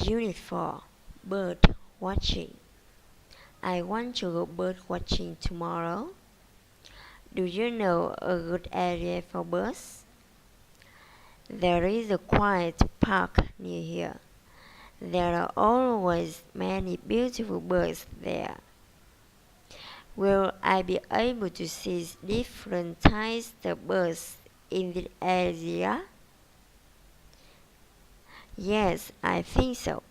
Unit 4 Bird Watching. I want to go bird watching tomorrow. Do you know a good area for birds? There is a quiet park near here. There are always many beautiful birds there. Will I be able to see different types of birds in this area? Yes, I think so.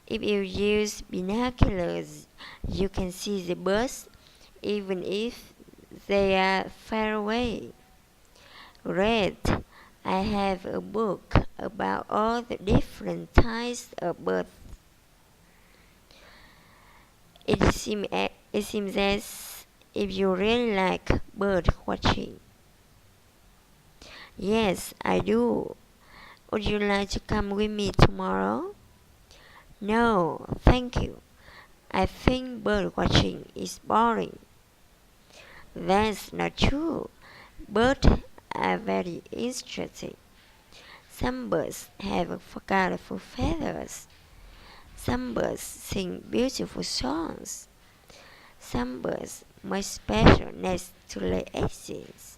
If you use binoculars, you can see the birds even if they are far away. Read. I have a book about all the different types of birds. It seems as if you really like bird watching. Yes, I do. Would you like to come with me tomorrow? No, thank you. I think bird watching is boring. That's not true. Birds are very interesting. Some birds have colorful feathers. Some birds sing beautiful songs. Some birds make special nests to lay eggs.